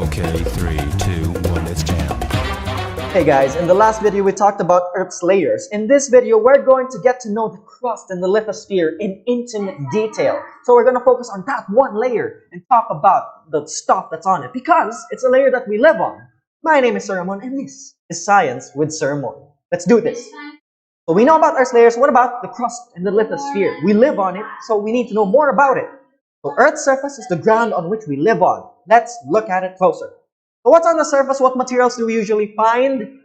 Okay, 3, 2, 1, it's jam. Hey guys, in the last video we talked about Earth's layers. In this video, we're going to get to know the crust and the lithosphere in intimate detail. So we're going to focus on that one layer and talk about the stuff that's on it because it's a layer that we live on. My name is Sir Ramon and this is Science with Sir Ramon. Let's do this. So we know about Earth's layers. What about the crust and the lithosphere? We live on it, so we need to know more about it. So Earth's surface is the ground on which we live on. Let's look at it closer. So what's on the surface? What materials do we usually find?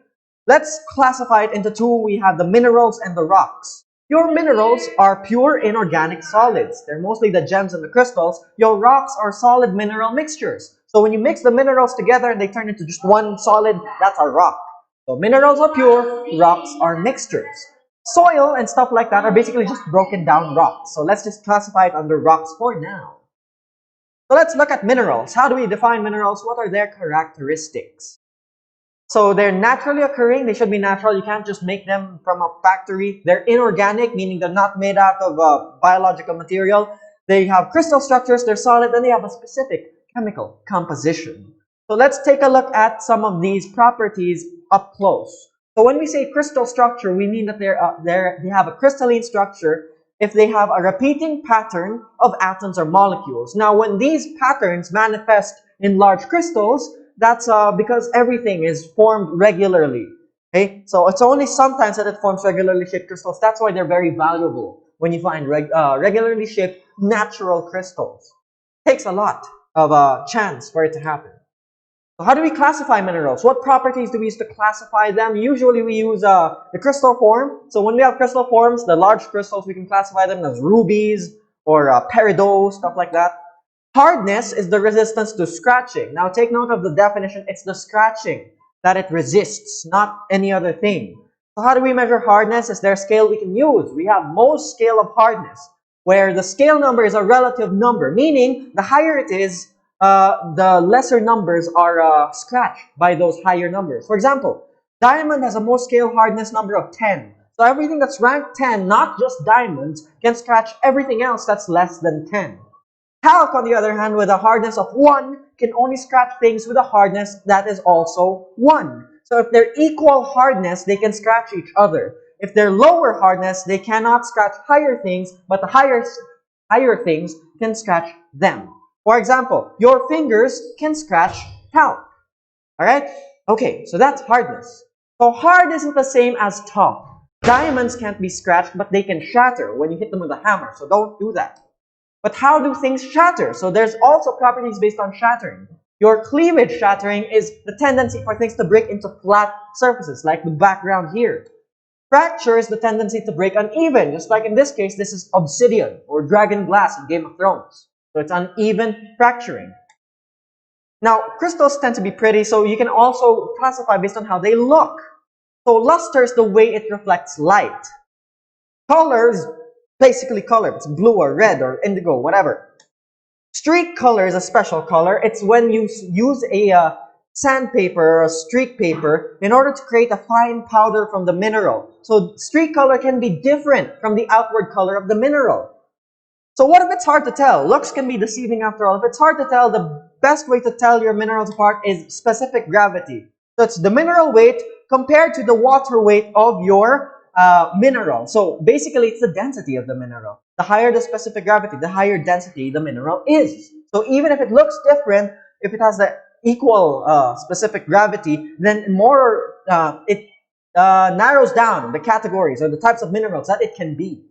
Let's classify it into two. We have the minerals and the rocks. Your minerals are pure inorganic solids. They're mostly the gems and the crystals. Your rocks are solid mineral mixtures. So when you mix the minerals together and they turn into just one solid, that's a rock. So minerals are pure, rocks are mixtures. Soil and stuff like that are basically just broken down rocks. So let's just classify it under rocks for now. So let's look at minerals. How do we define minerals? What are their characteristics? So they're naturally occurring. They should be natural. You can't just make them from a factory. They're inorganic, meaning they're not made out of biological material. They have crystal structures, they're solid, and they have a specific chemical composition. So let's take a look at some of these properties up close. So when we say crystal structure, we mean that they have a crystalline structure if they have a repeating pattern of atoms or molecules. Now, when these patterns manifest in large crystals, that's because everything is formed regularly. Okay, so it's only sometimes that it forms regularly shaped crystals. That's why they're very valuable when you find regularly shaped natural crystals. It takes a lot of chance for it to happen. So how do we classify minerals? What properties do we use to classify them? Usually we use the crystal form. So when we have crystal forms, the large crystals, we can classify them as rubies or peridot, stuff like that. Hardness is the resistance to scratching. Now take note of the definition. It's the scratching that it resists, not any other thing. So how do we measure hardness? Is there a scale we can use? We have Mohs scale of hardness, where the scale number is a relative number, meaning the higher it is, the lesser numbers are scratched by those higher numbers. For example, diamond has a Mohs scale hardness number of 10. So everything that's ranked 10, not just diamonds, can scratch everything else that's less than 10. Talc, on the other hand, with a hardness of 1, can only scratch things with a hardness that is also 1. So if they're equal hardness, they can scratch each other. If they're lower hardness, they cannot scratch higher things, but the higher things can scratch them. For example, your fingers can scratch talc. Alright? Okay, so that's hardness. So hard isn't the same as tough. Diamonds can't be scratched, but they can shatter when you hit them with a hammer, so don't do that. But how do things shatter? So there's also properties based on shattering. Your cleavage shattering is the tendency for things to break into flat surfaces, like the background here. Fracture is the tendency to break uneven, just like in this case, this is obsidian or dragon glass in Game of Thrones. So it's uneven fracturing. Now, crystals tend to be pretty, so you can also classify based on how they look. So luster is the way it reflects light. Color is basically color. It's blue or red or indigo, whatever. Streak color is a special color. It's when you use a sandpaper or a streak paper in order to create a fine powder from the mineral. So streak color can be different from the outward color of the mineral. So what if it's hard to tell? Looks can be deceiving after all. If it's hard to tell, the best way to tell your minerals apart is specific gravity. So it's the mineral weight compared to the water weight of your mineral. So basically, it's the density of the mineral. The higher the specific gravity, the higher density the mineral is. So even if it looks different, if it has the equal specific gravity, then more it narrows down the categories or the types of minerals that it can be.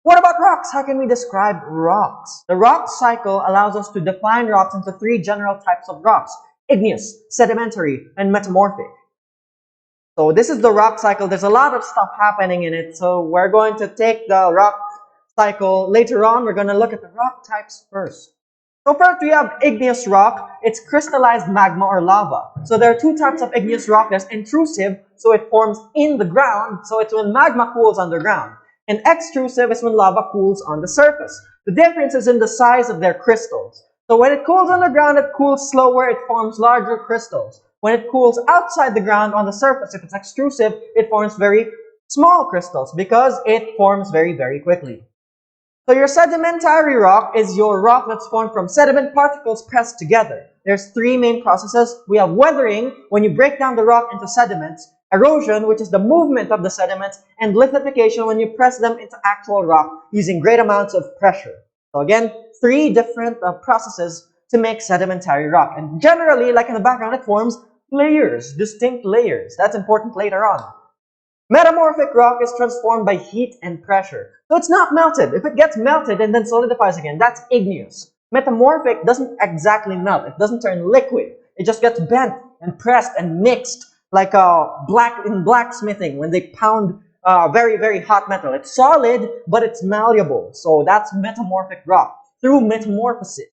What about rocks? How can we describe rocks? The rock cycle allows us to define rocks into 3 general types of rocks: igneous, sedimentary, and metamorphic. So this is the rock cycle. There's a lot of stuff happening in it. So we're going to take the rock cycle later on. We're going to look at the rock types first. So first we have igneous rock. It's crystallized magma or lava. So there are 2 types of igneous rock. There's intrusive, so it forms in the ground. So it's when magma cools underground. And extrusive is when lava cools on the surface. The difference is in the size of their crystals. So when it cools underground, it cools slower. It forms larger crystals. When it cools outside the ground on the surface, if it's extrusive, it forms very small crystals because it forms very, very quickly. So your sedimentary rock is your rock that's formed from sediment particles pressed together. there's three main processes. We have weathering, when you break down the rock into sediments, erosion, which is the movement of the sediments, and lithification, when you press them into actual rock using great amounts of pressure. So again, three different processes to make sedimentary rock. And generally, like in the background, it forms layers, distinct layers. That's important later on. Metamorphic rock is transformed by heat and pressure. So it's not melted. If it gets melted and then solidifies again, that's igneous. Metamorphic doesn't exactly melt. It doesn't turn liquid. It just gets bent and pressed and mixed like in blacksmithing when they pound very, very hot metal. It's solid, but it's malleable. So that's metamorphic rock through metamorphosis.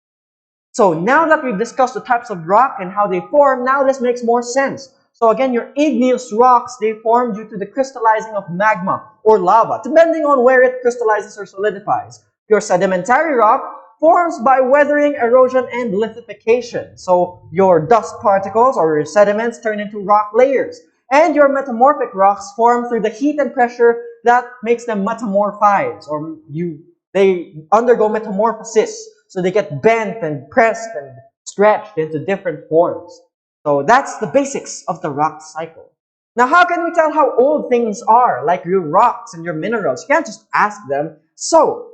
So now that we've discussed the types of rock and how they form, now this makes more sense. So again, your igneous rocks, they form due to the crystallizing of magma or lava, depending on where it crystallizes or solidifies. Your sedimentary rock forms by weathering, erosion, and lithification. So your dust particles or your sediments turn into rock layers. And your metamorphic rocks form through the heat and pressure that makes them metamorphize, or they undergo metamorphosis. So they get bent and pressed and stretched into different forms. So that's the basics of the rock cycle. Now, how can we tell how old things are, like your rocks and your minerals? You can't just ask them. So,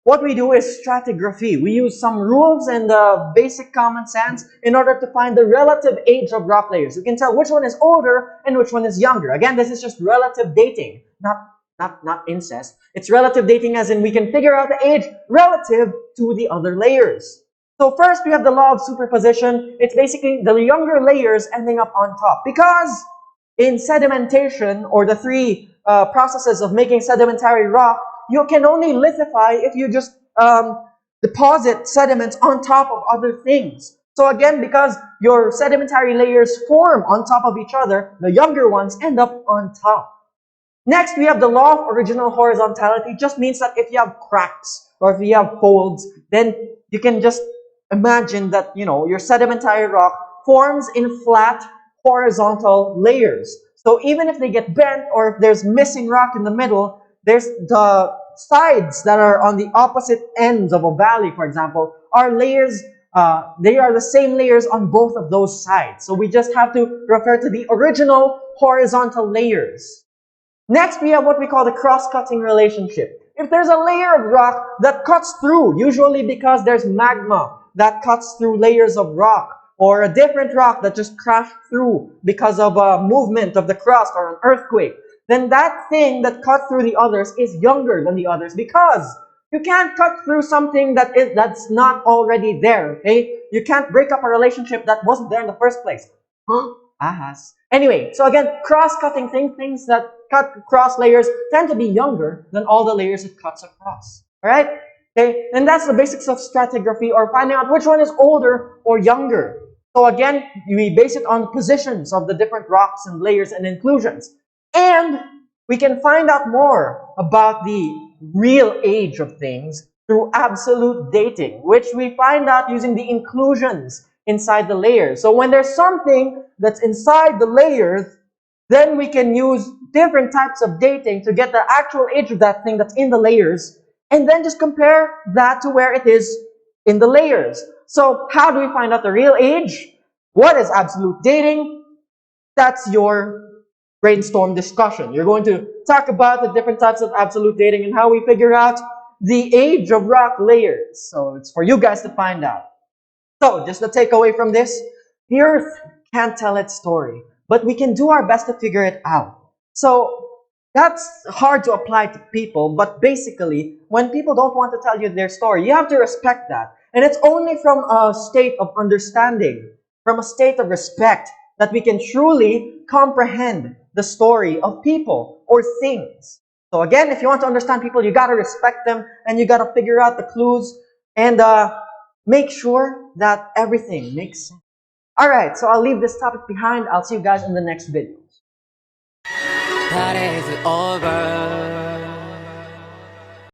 what we do is stratigraphy. We use some rules and basic common sense in order to find the relative age of rock layers. You can tell which one is older and which one is younger. Again, this is just relative dating, not incest. It's relative dating as in we can figure out the age relative to the other layers. So first, we have the law of superposition. It's basically the younger layers ending up on top. Because in sedimentation, or the three processes of making sedimentary rock, you can only lithify if you just deposit sediments on top of other things. So again, because your sedimentary layers form on top of each other, the younger ones end up on top. Next, we have the law of original horizontality. It just means that if you have cracks or if you have folds, then you can just imagine that, your sedimentary rock forms in flat horizontal layers. So even if they get bent or if there's missing rock in the middle, there's the sides that are on the opposite ends of a valley, for example, are layers. They are the same layers on both of those sides. So we just have to refer to the original horizontal layers. Next, we have what we call the cross-cutting relationship. If there's a layer of rock that cuts through, usually because there's magma that cuts through layers of rock, or a different rock that just crashed through because of a movement of the crust or an earthquake, then that thing that cut through the others is younger than the others, because you can't cut through something that's not already there, okay? You can't break up a relationship that wasn't there in the first place. Ahas. Anyway, so again, cross-cutting things that cut across layers tend to be younger than all the layers it cuts across. Alright? Okay, and that's the basics of stratigraphy, or finding out which one is older or younger. So again, we base it on the positions of the different rocks and layers and inclusions. And we can find out more about the real age of things through absolute dating, which we find out using the inclusions inside the layers. So when there's something that's inside the layers, then we can use different types of dating to get the actual age of that thing that's in the layers, and then just compare that to where it is in the layers. So how do we find out the real age? What is absolute dating? That's your brainstorm discussion. You're going to talk about the different types of absolute dating and how we figure out the age of rock layers. So it's for you guys to find out. So just the takeaway from this, the Earth can't tell its story, but we can do our best to figure it out. So that's hard to apply to people, but basically, when people don't want to tell you their story, you have to respect that. And it's only from a state of understanding, from a state of respect, that we can truly comprehend the story of people or things. So again, if you want to understand people, you got to respect them, and you got to figure out the clues, and make sure that everything makes sense. Alright, so I'll leave this topic behind. I'll see you guys in the next video. That is over.